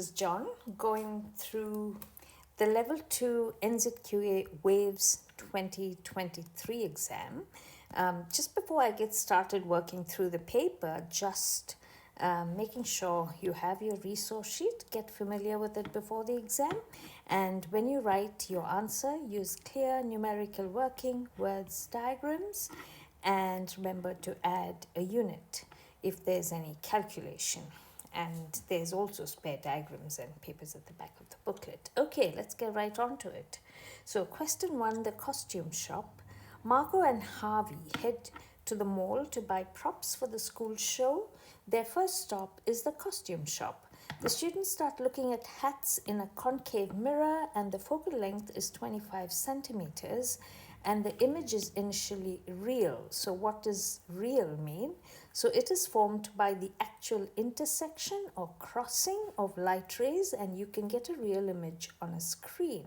Is John going through the Level 2 NCEA Waves 2023 exam. Just before I get started working through the paper, just making sure you have your resource sheet, get familiar with it before the exam, and when you write your answer, use clear numerical working, words, diagrams, and remember to add a unit if there's any calculation. And there's also spare diagrams and papers at the back of the booklet. Okay, let's get right on to it. So question 1, the costume shop. Margot and Harvey head to the mall to buy props for the school show. Their first stop is the costume shop. The students start looking at hats in a concave mirror, and the focal length is 25 centimeters, and the image is initially real. So what does real mean? So it is formed by the actual intersection or crossing of light rays, and you can get a real image on a screen.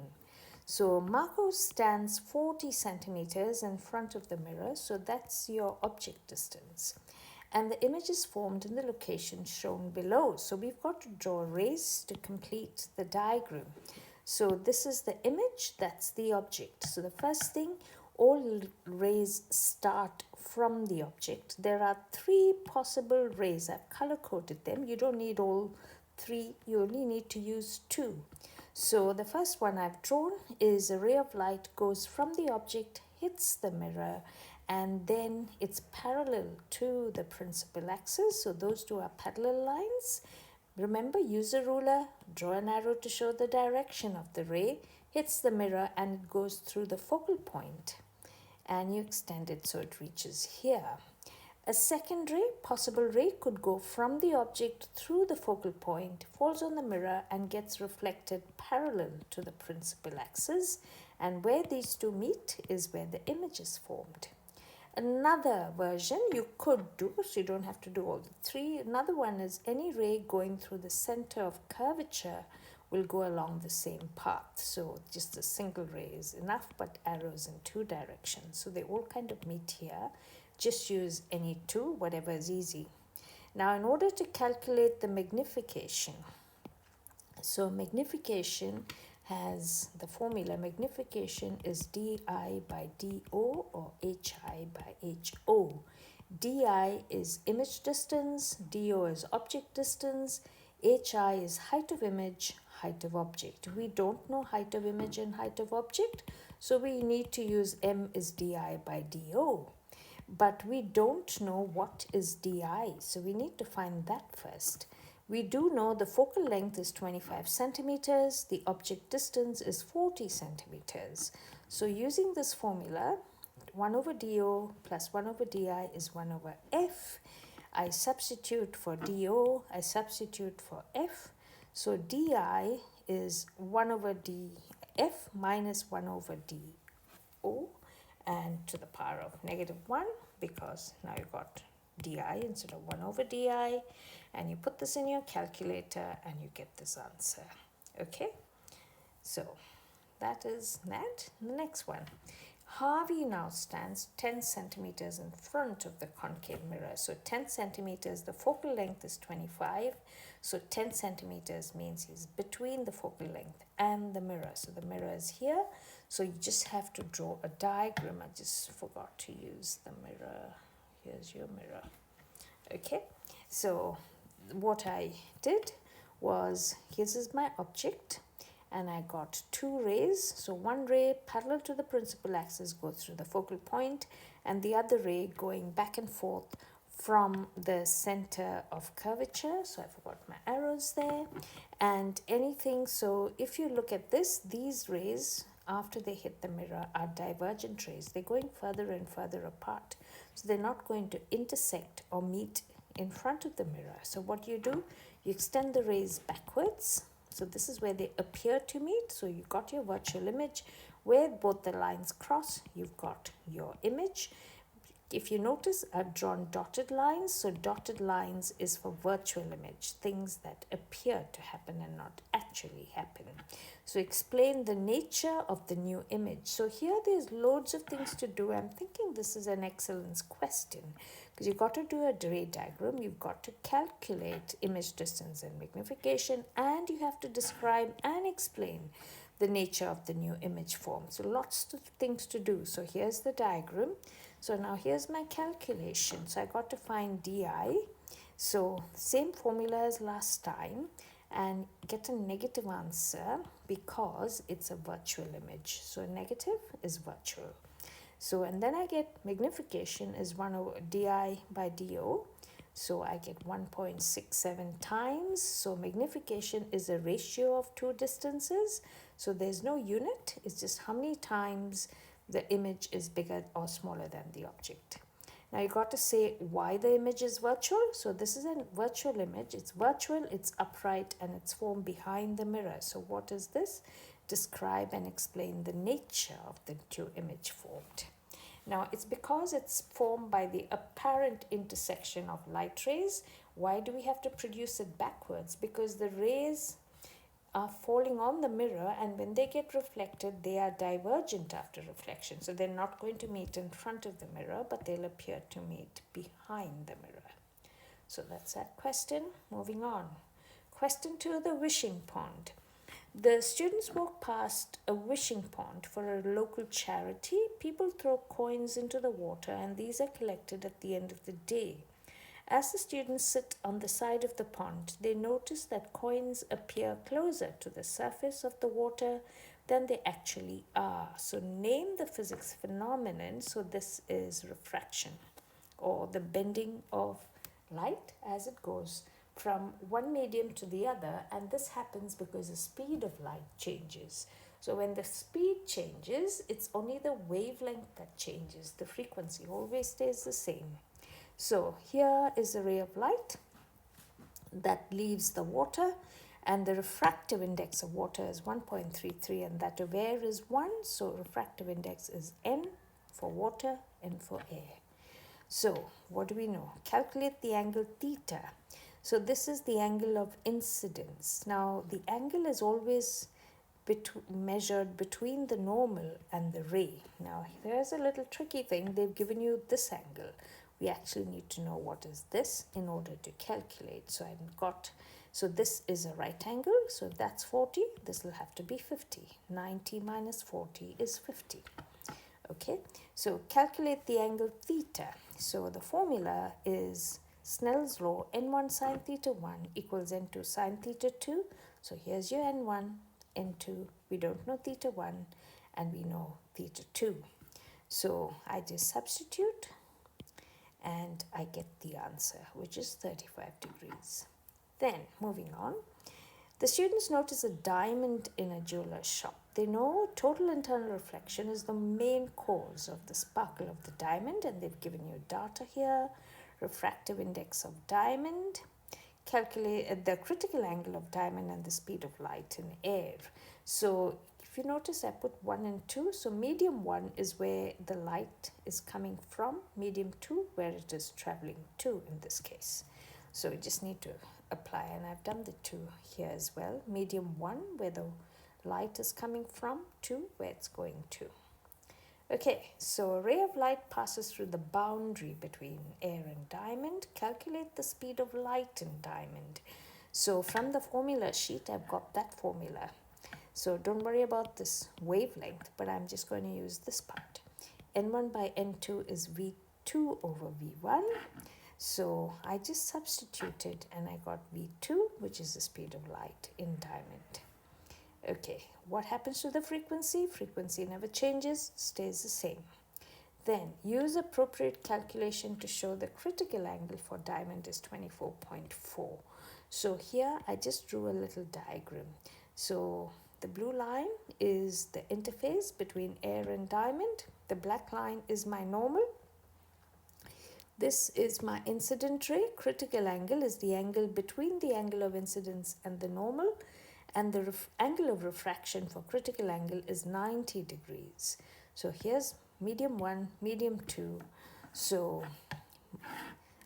So Marco stands 40 centimeters in front of the mirror, so that's your object distance. And the image is formed in the location shown below. So we've got to draw rays to complete the diagram. So this is the image, that's the object. So the first thing, all rays start from the object. There are 3 possible rays. I've color coded them. You don't need all 3, you only need to use 2. So the first one I've drawn is a ray of light goes from the object, hits the mirror, and then it's parallel to the principal axis. So those two are parallel lines. Remember, use a ruler, draw an arrow to show the direction of the ray, hits the mirror, and it goes through the focal point. And you extend it so it reaches here. A second ray, possible ray, could go from the object through the focal point, falls on the mirror, and gets reflected parallel to the principal axis. And where these two meet is where the image is formed. Another version you could do, so you don't have to do all the 3. Another one is any ray going through the center of curvature will go along the same path. So just a single ray is enough, but arrows in 2 directions. So they all kind of meet here. Just use any 2, whatever is easy. Now, in order to calculate the magnification, so magnification has the formula. Magnification is di by do or hi by ho. Di is image distance, do is object distance, hi is height of image, height of object. We don't know height of image and height of object, so we need to use m is di by do. But we don't know what is di, so we need to find that first. We do know the focal length is 25 centimeters, the object distance is 40 centimeters. So using this formula, 1 over do plus 1 over di is 1 over f. I substitute for do, I substitute for f. So di is 1 over df minus 1 over do, and to the power of -1, because now you got di instead of 1 over di, and you put this in your calculator and you get this answer. Okay, so that is that. The next one, Harvey now stands 10 centimeters in front of the concave mirror. So 10 centimeters, the focal length is 25. So 10 centimeters means he's between the focal length and the mirror. So the mirror is here. So you just have to draw a diagram. I just forgot to use the mirror. Here's your mirror. Okay, so what I did was, this is my object, and I got 2 rays. So one ray parallel to the principal axis goes through the focal point, and the other ray going back and forth from the center of curvature. So I forgot my arrows there. And anything, so if you look at this, these rays, after they hit the mirror, are divergent rays. They're going further and further apart. So they're not going to intersect or meet in front of the mirror. So what you do, you extend the rays backwards. So this is where they appear to meet. So you got your virtual image. Where both the lines cross, you've got your image. If you notice, I've drawn dotted lines. So dotted lines is for virtual image, things that appear to happen and not actually actually happen. So explain the nature of the new image. So here there's loads of things to do. I'm thinking this is an excellence question because you've got to do a ray diagram, you've got to calculate image distance and magnification, and you have to describe and explain the nature of the new image form. So lots of things to do. So here's the diagram. So now here's my calculation. So I got to find di. So same formula as last time, and get a negative answer because it's a virtual image. So negative is virtual. So and then I get magnification is 1 over di by do. So I get 1.67 times. So magnification is a ratio of two distances. So there's no unit. It's just how many times the image is bigger or smaller than the object. Now you got to say why the image is virtual. So this is a virtual image. It's virtual, it's upright, and it's formed behind the mirror. So what is this? Describe and explain the nature of the two image formed. Now it's because it's formed by the apparent intersection of light rays. Why do we have to produce it backwards? Because the rays are falling on the mirror, and when they get reflected, they are divergent after reflection. So they're not going to meet in front of the mirror, but they'll appear to meet behind the mirror. So that's that question. Moving on. Question 2, the wishing pond. The students walk past a wishing pond for a local charity. People throw coins into the water, and these are collected at the end of the day. As the students sit on the side of the pond, they notice that coins appear closer to the surface of the water than they actually are. So name the physics phenomenon. So this is refraction, or the bending of light as it goes from one medium to the other, and this happens because the speed of light changes. So when the speed changes, it's only the wavelength that changes. The frequency always stays the same. So here is a ray of light that leaves the water, and the refractive index of water is 1.33, and that of air is 1. So refractive index is n for water, n for air. So what do we know? Calculate the angle theta. So this is the angle of incidence. Now the angle is always measured between the normal and the ray. Now here's a little tricky thing. They've given you this angle. We actually need to know what is this in order to calculate. So this is a right angle, so that's 40. This will have to be 50. 90 minus 40 is 50. Okay, so calculate the angle theta. So the formula is Snell's law, n1 sine theta 1 equals n2 sine theta 2. So here's your n1, n2, we don't know theta 1, and we know theta 2. So I just substitute, and I get the answer, which is 35 degrees. Then, moving on, the students notice a diamond in a jeweler's shop. They know total internal reflection is the main cause of the sparkle of the diamond, and they've given you data here. Refractive index of diamond, calculate the critical angle of diamond and the speed of light in air. So if you notice, I put 1 and 2. So medium 1 is where the light is coming from, medium 2 where it is traveling to in this case. So we just need to apply, and I've done the 2 here as well. Medium 1 where the light is coming from, 2 where it's going to. Okay, so a ray of light passes through the boundary between air and diamond. Calculate the speed of light in diamond. So from the formula sheet, I've got that formula. So don't worry about this wavelength, but I'm just going to use this part. N1 by N2 is V2 over V1. So I just substituted, and I got V2, which is the speed of light in diamond. Okay, what happens to the frequency? Frequency never changes, stays the same. Then use appropriate calculation to show the critical angle for diamond is 24.4. So here I just drew a little diagram. So the blue line is the interface between air and diamond. The black line is my normal. This is my incident ray. Critical angle is the angle between the angle of incidence and the normal. And the angle of refraction for critical angle is 90 degrees. So here's medium 1, medium 2. So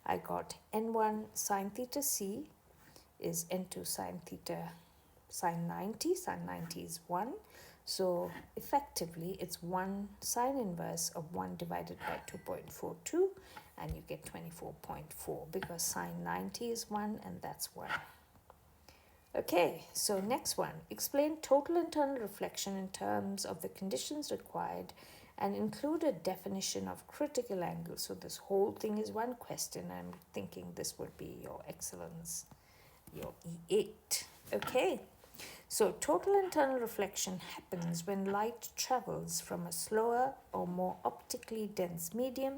I got n1 sine theta c is n2 sine theta sine 90. Sine 90 is 1. So effectively, it's 1 sine inverse of 1 divided by 2.42, and you get 24.4 because sine 90 is 1 and that's 1. Okay, so next one. Explain total internal reflection in terms of the conditions required and include a definition of critical angle. So this whole thing is one question. I'm thinking this would be your excellence, your E8. Okay, so total internal reflection happens when light travels from a slower or more optically dense medium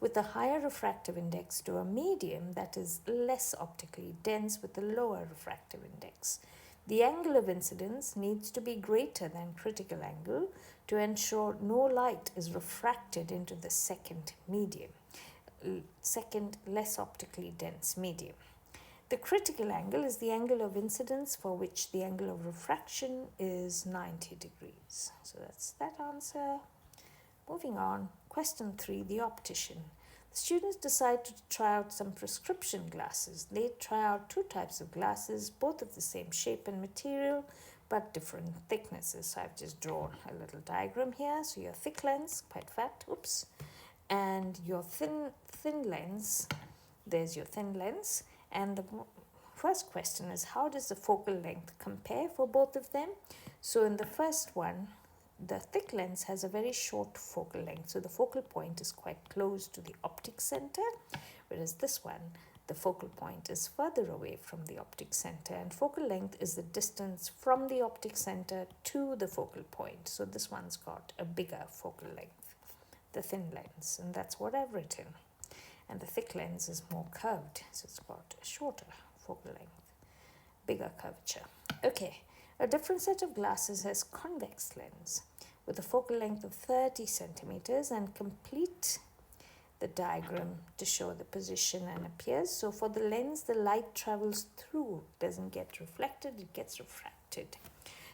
with a higher refractive index to a medium that is less optically dense with a lower refractive index. The angle of incidence needs to be greater than critical angle to ensure no light is refracted into the second less optically dense medium. The critical angle is the angle of incidence for which the angle of refraction is 90 degrees. So that's that answer. Moving on, question 3, the optician. The students decide to try out some prescription glasses. They try out 2 types of glasses, both of the same shape and material, but different thicknesses. So I've just drawn a little diagram here. So your thick lens, quite fat, oops, and your thin lens, there's your thin lens. And the first question is, how does the focal length compare for both of them? So in the first one, the thick lens has a very short focal length, so the focal point is quite close to the optic center, whereas this one, the focal point is further away from the optic center, and focal length is the distance from the optic center to the focal point. So this one's got a bigger focal length, the thin lens, and that's what I've written. And the thick lens is more curved, so it's got a shorter focal length, bigger curvature. Okay, a different set of glasses has convex lens with a focal length of 30 centimeters, and complete the diagram to show the position and appears. So for the lens, the light travels through, doesn't get reflected, it gets refracted.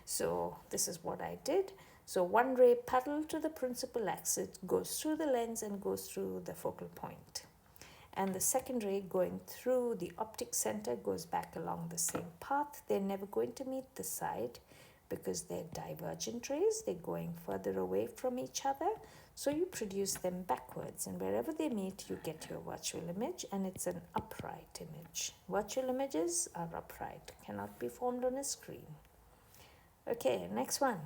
So this is what I did. So one ray parallel to the principal axis goes through the lens and goes through the focal point. And the second ray going through the optic center goes back along the same path. They're never going to meet the side because they're divergent rays. They're going further away from each other. So you produce them backwards, and wherever they meet, you get your virtual image, and it's an upright image. Virtual images are upright, cannot be formed on a screen. Okay, next one.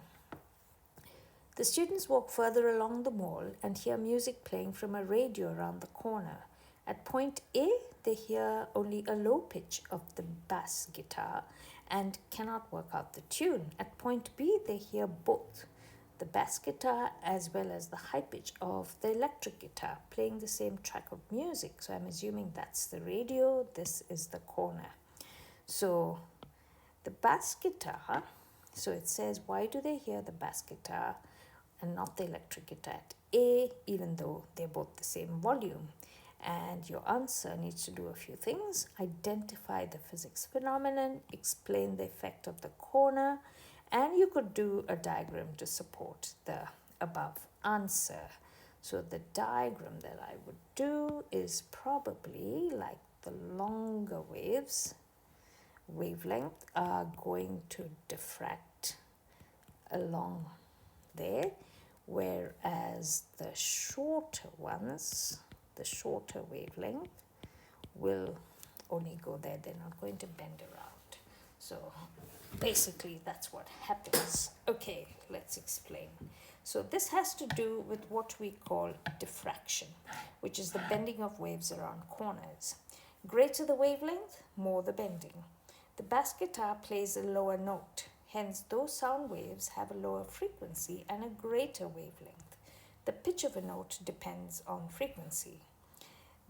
The students walk further along the mall and hear music playing from a radio around the corner. At point A, they hear only a low pitch of the bass guitar and cannot work out the tune. At point B, they hear both the bass guitar as well as the high pitch of the electric guitar playing the same track of music. So I'm assuming that's the radio, this is the corner. So the bass guitar, so it says, why do they hear the bass guitar and not the electric guitar at A, even though they're both the same volume? And your answer needs to do a few things. Identify the physics phenomenon, explain the effect of the corner, and you could do a diagram to support the above answer. So the diagram that I would do is probably like the longer wavelength are going to diffract along there, whereas the shorter ones, the shorter wavelength, will only go there. They're not going to bend around. So basically that's what happens. Okay, let's explain. So this has to do with what we call diffraction, which is the bending of waves around corners. Greater the wavelength, more the bending. The bass guitar plays a lower note. Hence, those sound waves have a lower frequency and a greater wavelength. The pitch of a note depends on frequency.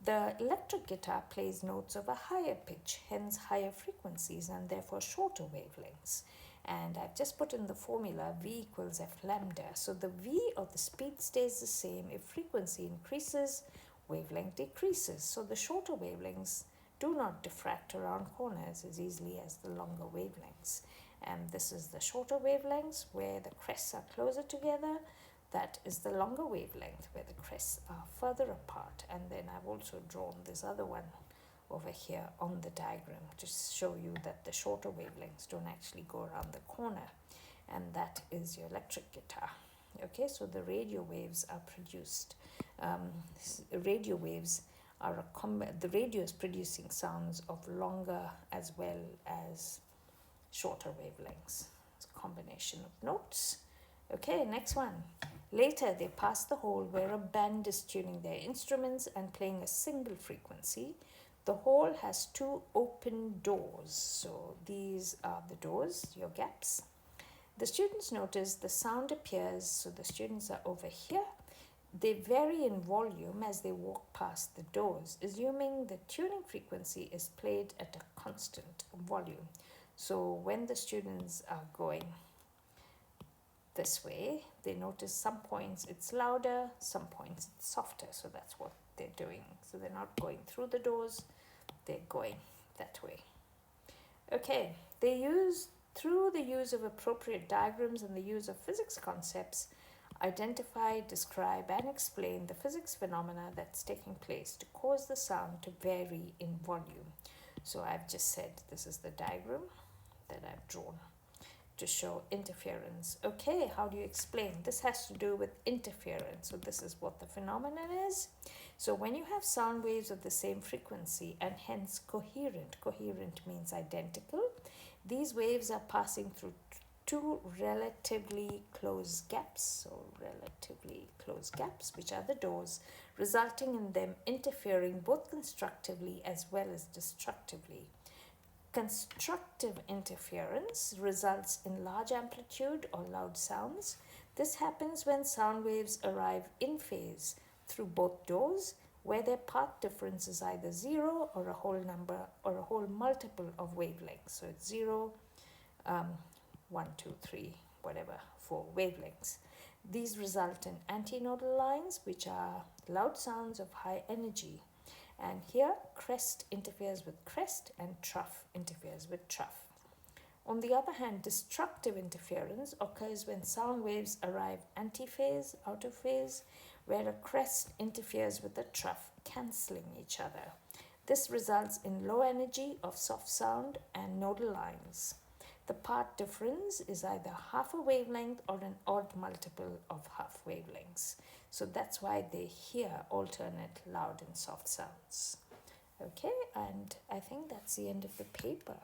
The electric guitar plays notes of a higher pitch, hence higher frequencies and therefore shorter wavelengths. And I've just put in the formula V equals F lambda. So the V or the speed stays the same. If frequency increases, wavelength decreases. So the shorter wavelengths do not diffract around corners as easily as the longer wavelengths. And this is the shorter wavelengths where the crests are closer together. That is the longer wavelength where the crests are further apart. And then I've also drawn this other one over here on the diagram to show you that the shorter wavelengths don't actually go around the corner, and that is your electric guitar. Okay, so the radio waves are produced. Radio waves are the radio is producing sounds of longer as well as shorter wavelengths. It's a combination of notes. Okay, next one. Later, they pass the hall where a band is tuning their instruments and playing a single frequency. The hall has two open doors. So these are the doors, your gaps. The students notice the sound appears, so the students are over here. They vary in volume as they walk past the doors, assuming the tuning frequency is played at a constant volume. So when the students are going this way, they notice some points it's louder, some points it's softer. So that's what they're doing. So they're not going through the doors, they're going that way. Okay, through the use of appropriate diagrams and the use of physics concepts, identify, describe, and explain the physics phenomena that's taking place to cause the sound to vary in volume. So I've just said this is the diagram that I've drawn to show interference. Okay, how do you explain? This has to do with interference. So this is what the phenomenon is. So when you have sound waves of the same frequency and hence coherent means identical, these waves are passing through two relatively close gaps, which are the doors, resulting in them interfering both constructively as well as destructively. Constructive interference results in large amplitude or loud sounds. This happens when sound waves arrive in phase through both doors, where their path difference is either zero or a whole number or a whole multiple of wavelengths. So it's 0, 1, 2, 3, whatever, 4 wavelengths. These result in antinodal lines, which are loud sounds of high energy. And here, crest interferes with crest and trough interferes with trough. On the other hand, destructive interference occurs when sound waves arrive antiphase, out of phase, where a crest interferes with a trough, cancelling each other. This results in low energy of soft sound and nodal lines. The path difference is either half a wavelength or an odd multiple of half wavelengths. So that's why they hear alternate loud and soft sounds. Okay, and I think that's the end of the paper.